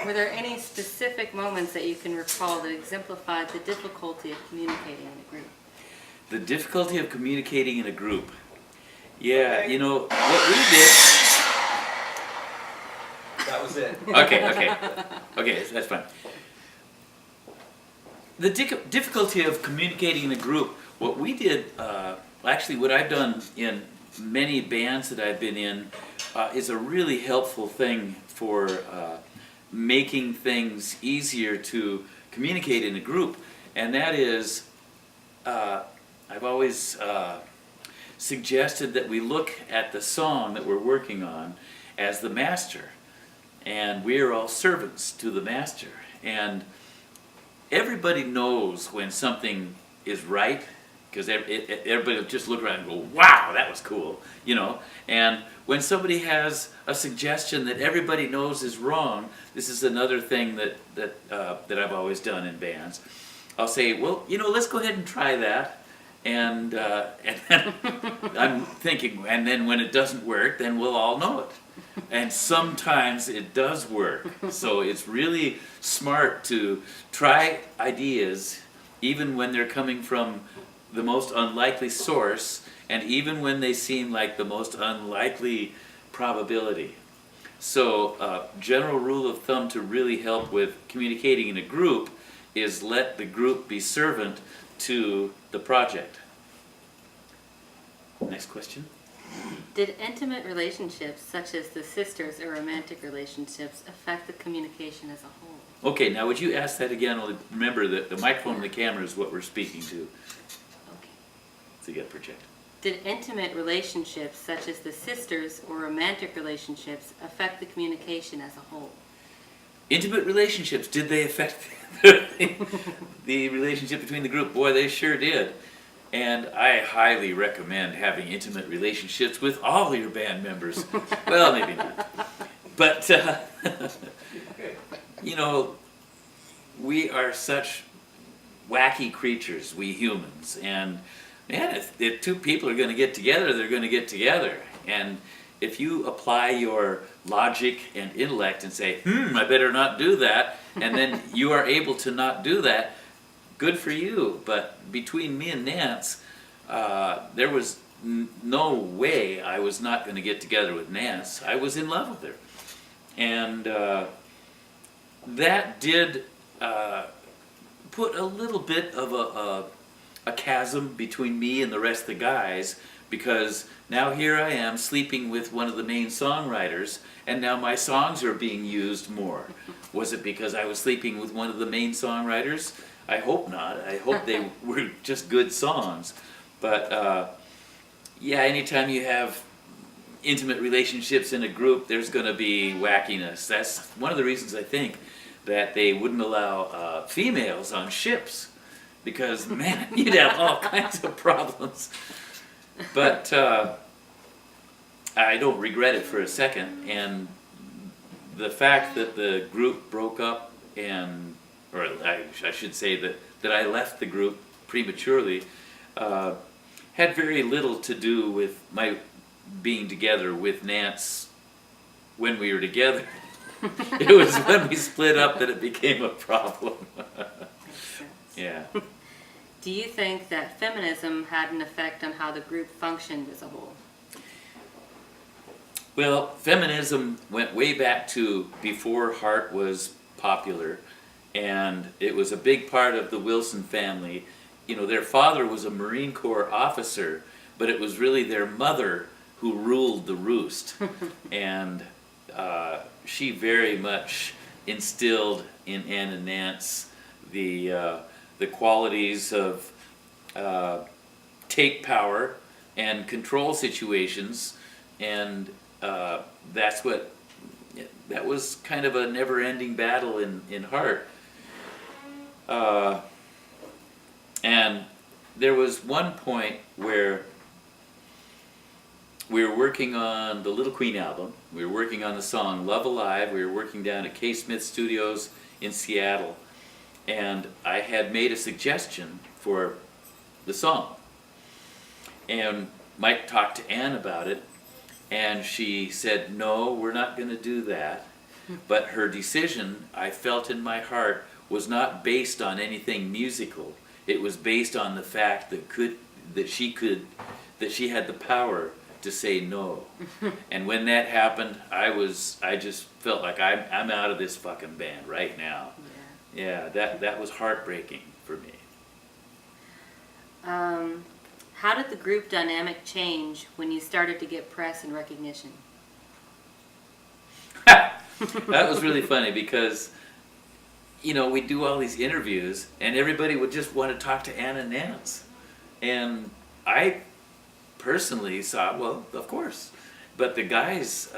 Were there any specific moments that you can recall that exemplified the difficulty of communicating in a group? The difficulty of communicating in a group. Yeah, you know, what we did... That was it. Okay, that's fine. The difficulty of communicating in a group, what we did, actually what I've done in many bands that I've been in, is a really helpful thing for making things easier to communicate in a group, and that is, I've always suggested that we look at the song that we're working on as the master, and we're all servants to the master, and everybody knows when something is right, because everybody will just look around and go, wow, that was cool, you know. And when somebody has a suggestion that everybody knows is wrong, this is another thing that I've always done in bands. I'll say, well, you know, let's go ahead and try that. And then I'm thinking, and then when it doesn't work, then we'll all know it. And sometimes it does work. So it's really smart to try ideas, even when they're coming from the most unlikely source, and even when they seem like the most unlikely probability. So general rule of thumb to really help with communicating in a group is let the group be servant to the project. Next question. Did intimate relationships, such as the sisters or romantic relationships, affect the communication as a whole? Okay, now would you ask that again? Only remember that the microphone and the camera is what we're speaking to. Okay. So you got to project. Did intimate relationships, such as the sisters or romantic relationships, affect the communication as a whole? Intimate relationships, did they affect the relationship between the group? Boy, they sure did. And I highly recommend having intimate relationships with all your band members. Well, maybe not. But, you know, we are such wacky creatures, we humans. And, man, if two people are going to get together, they're going to get together. And if you apply your logic and intellect and say, I better not do that, and then you are able to not do that, good for you. But between me and Nance, there was no way I was not going to get together with Nance. I was in love with her. And that did put a little bit of a chasm between me and the rest of the guys, because now here I am sleeping with one of the main songwriters, and now my songs are being used more. Was it because I was sleeping with one of the main songwriters? I hope not. I hope they were just good songs. But yeah, anytime you have intimate relationships in a group, there's going to be wackiness. That's one of the reasons I think that they wouldn't allow females on ships, because, man, you'd have all kinds of problems. But I don't regret it for a second, and the fact that the group broke up, and, or I should say that I left the group prematurely, had very little to do with my being together with Nance when we were together. It was when we split up that it became a problem. Yeah. Do you think that feminism had an effect on how the group functioned as a whole? Well, feminism went way back to before Heart was popular, and it was a big part of the Wilson family. You know, their father was a Marine Corps officer, but it was really their mother who ruled the roost. And she very much instilled in Ann and Nance the qualities of take power and control situations, and that was kind of a never-ending battle in Heart. And there was one point where we were working on the Little Queen album. We were working on the song Love Alive. We were working down at K. Smith Studios in Seattle. And I had made a suggestion for the song. And Mike talked to Ann about it, and she said, no, we're not going to do that. but her decision, I felt in my heart, was not based on anything musical. It was based on the fact that she had the power to say no. And when that happened, I just felt like I'm out of this fucking band right now. Yeah, that was heartbreaking for me. How did the group dynamic change when you started to get press and recognition? That was really funny because, we do all these interviews and everybody would just want to talk to Ann and Nance. And I personally thought, well, of course. But the guys,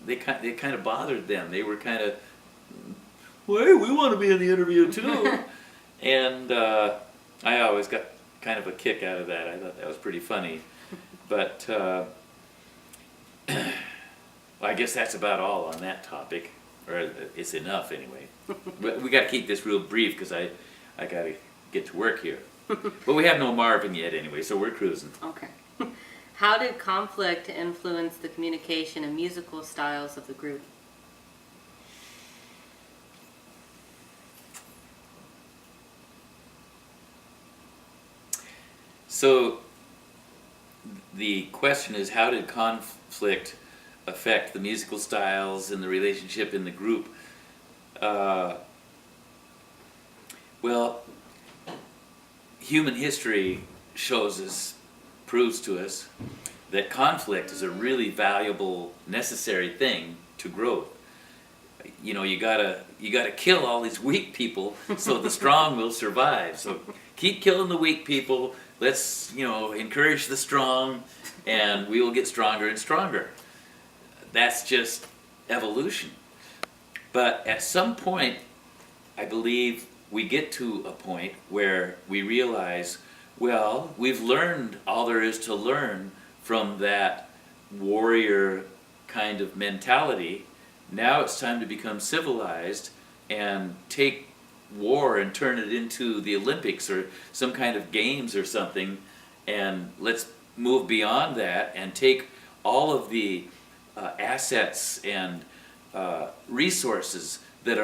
they kind of bothered them. They were kind of, well, hey, we want to be in the interview too. And I always got kind of a kick out of that. I thought that was pretty funny. But I guess that's about all on that topic, or it's enough anyway. But we got to keep this real brief because I got to get to work here. But we have no Marvin yet anyway, so we're cruising. Okay. How did conflict influence the communication and musical styles of the group? So the question is, how did conflict affect the musical styles and the relationship in the group? Well, human history proves to us that conflict is a really valuable, necessary thing to growth. You gotta kill all these weak people so the strong will survive. So keep killing the weak people. Let's encourage the strong, and we will get stronger and stronger. That's just evolution. But at some point, I believe we get to a point where we realize, well, we've learned all there is to learn from that warrior kind of mentality. Now it's time to become civilized and take war and turn it into the Olympics or some kind of games or something, and let's move beyond that and take all of the assets and resources that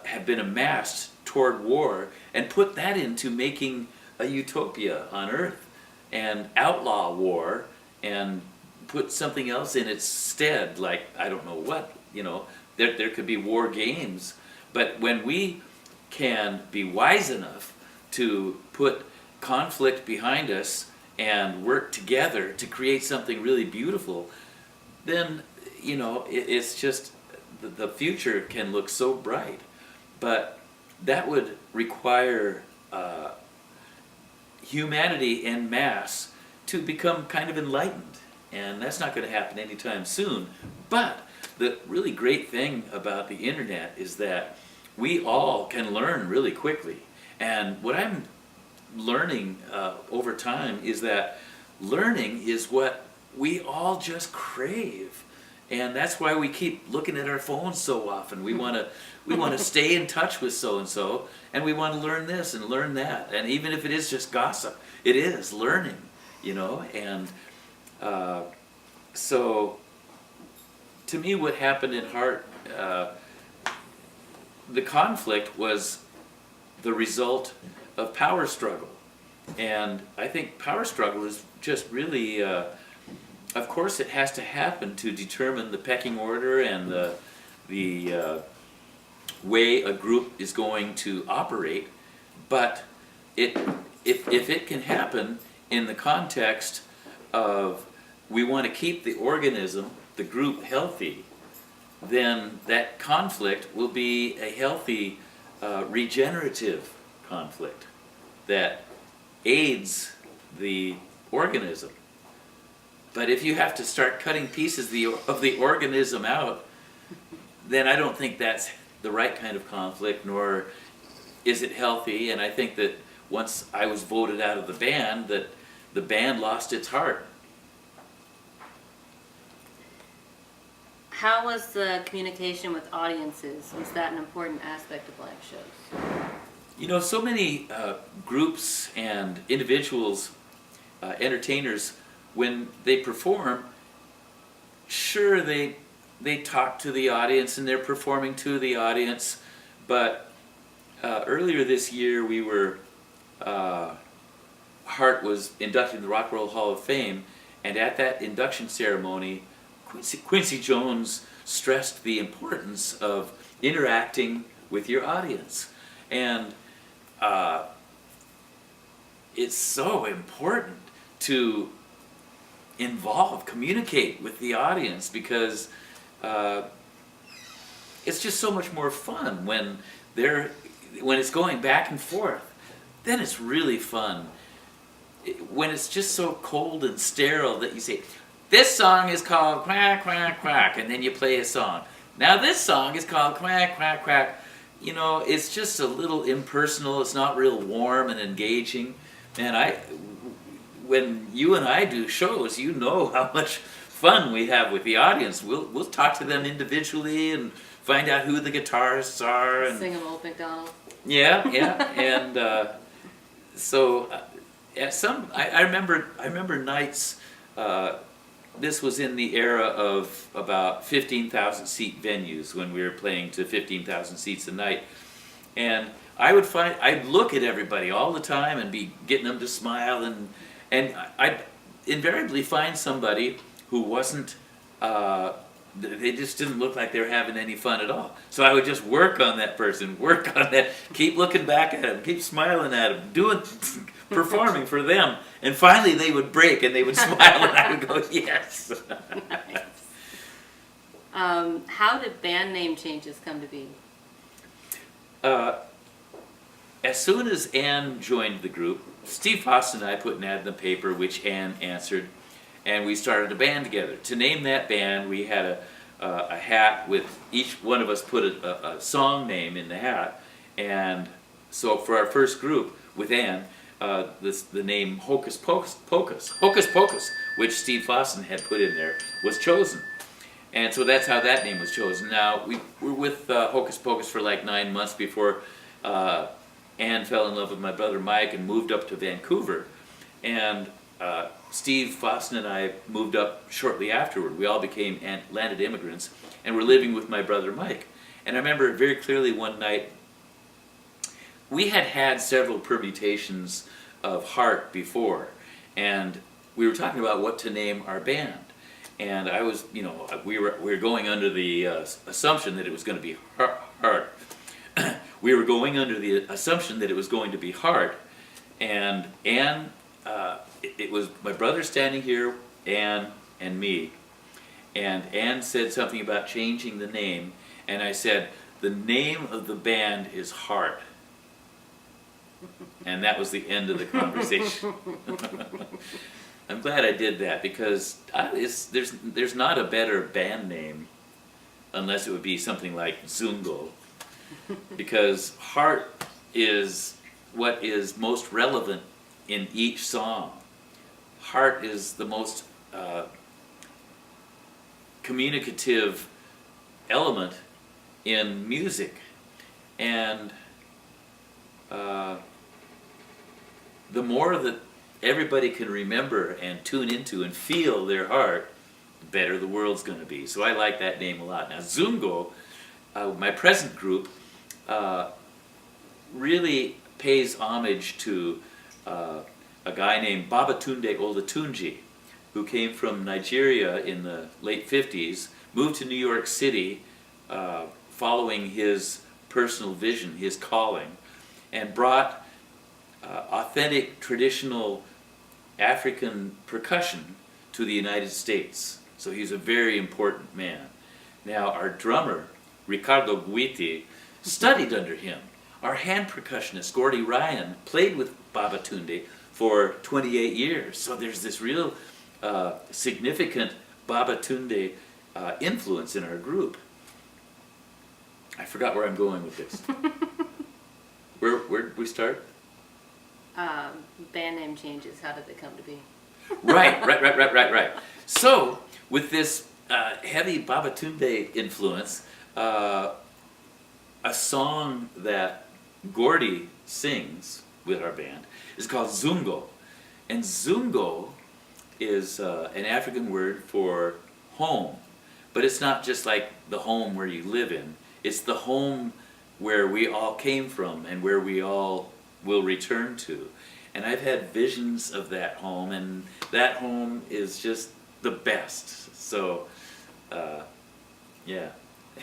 have been amassed toward war and put that into making a utopia on Earth and outlaw war and put something else in its stead, like I don't know what, there could be war games. But when we can be wise enough to put conflict behind us and work together to create something really beautiful, then it's just the future can look so bright. But that would require humanity en masse to become kind of enlightened, and that's not going to happen anytime soon. But the really great thing about the internet is that we all can learn really quickly. And what I'm learning over time is that learning is what we all just crave. And that's why we keep looking at our phones so often. We want to stay in touch with so-and-so, and we want to learn this and learn that. And even if it is just gossip, it is learning, And so to me, what happened in Heart, the conflict was the result of power struggle. And I think power struggle is just really, of course it has to happen to determine the pecking order and the way a group is going to operate. But if it can happen in the context of we want to keep the organism, the group, healthy, then that conflict will be a healthy, regenerative conflict that aids the organism. But if you have to start cutting pieces of the organism out, then I don't think that's the right kind of conflict, nor is it healthy. And I think that once I was voted out of the band, that the band lost its heart. How was the communication with audiences? Was that an important aspect of live shows? So many groups and individuals, entertainers, when they perform, sure, they they talk to the audience and they're performing to the audience. But earlier this year, we were Hart was inducted in the Rock and Roll Hall of Fame, and at that induction ceremony, Quincy Jones stressed the importance of interacting with your audience. And it's so important to communicate with the audience, because it's just so much more fun when it's going back and forth. Then it's really fun. When it's just so cold and sterile that you say, this song is called Quack, Quack, Quack, and then you play a song. Now this song is called Quack, Quack, Quack. You know, it's just a little impersonal. It's not real warm and engaging. And when you and I do shows, you know how much fun we have with the audience. We'll talk to them individually and find out who the guitarists are. And sing 'em Old MacDonald. yeah, and so I remember nights. This was in the era of about 15,000 seat venues, when we were playing to 15,000 seats a night, and I'd look at everybody all the time and be getting them to smile, and I'd invariably find somebody who wasn't. They just didn't look like they were having any fun at all. So I would just work on that person, keep looking back at them, keep smiling at them, performing for them. And finally they would break and they would smile and I would go, yes. Nice. How did band name changes come to be? As soon as Ann joined the group, Steve Foss and I put an ad in the paper, which Ann answered, and we started a band together. To name that band, we had a hat with each one of us put a song name in the hat, and so for our first group with Ann, the name Hocus Pocus, which Steve Fossen had put in there, was chosen. And so that's how that name was chosen. Now, we were with Hocus Pocus for like 9 months before Ann fell in love with my brother Mike and moved up to Vancouver. And Steve Fossen and I moved up shortly afterward. We all became landed immigrants and were living with my brother Mike. And I remember very clearly one night, we had several permutations of Hart before, and we were talking about what to name our band. And I was, we were going under the assumption that it was going to be Hart. We were going under the assumption that it was going to be Hart, and Ann, it was my brother standing here, Ann and me, and Ann said something about changing the name, and I said, the name of the band is Hart. And that was the end of the conversation. I'm glad I did that, because there's not a better band name, unless it would be something like Zungo, because Hart is what is most relevant in each song. Hart is the most communicative element in music, and the more that everybody can remember and tune into and feel their heart, the better the world's going to be. So I like that name a lot. Now Zungo, my present group, really pays homage to a guy named Babatunde Olatunji, who came from Nigeria in the late 50s, moved to New York City following his personal vision, his calling, and brought authentic, traditional African percussion to the United States. So he's a very important man. Now our drummer, Ricardo Guiti, studied under him. Our hand percussionist, Gordy Ryan, played with Babatunde for 28 years. So there's this real significant Babatunde influence in our group. I forgot where I'm going with this. Where did we start? Band name changes, how did they come to be? Right. So, with this heavy Babatunde influence, a song that Gordy sings with our band is called Zungo. And Zungo is an African word for home. but it's not just like the home where you live in. It's the home where we all came from and where we all will return to. And I've had visions of that home, and that home is just the best. So, yeah.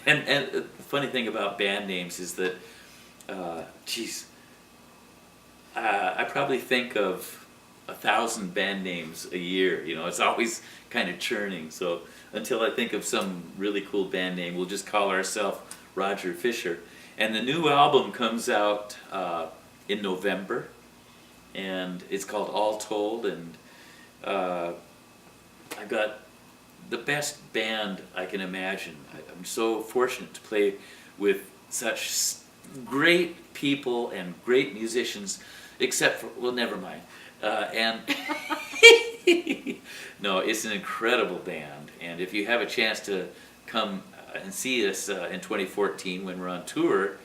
And the funny thing about band names is that, I probably think of 1,000 band names a year. You know, it's always kind of churning. So until I think of some really cool band name, we'll just call ourselves Roger Fisher. And the new album comes out in November, and it's called All Told, and I've got the best band I can imagine. I'm so fortunate to play with such great people and great musicians, except for, well, never mind. And no, it's an incredible band, and if you have a chance to come and see us in 2014 when we're on tour,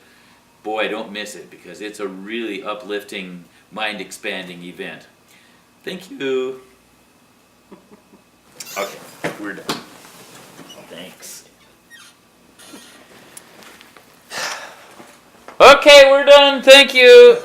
boy, don't miss it, because it's a really uplifting, mind-expanding event. Thank you. Okay, we're done. Thanks. Okay, we're done. Thank you.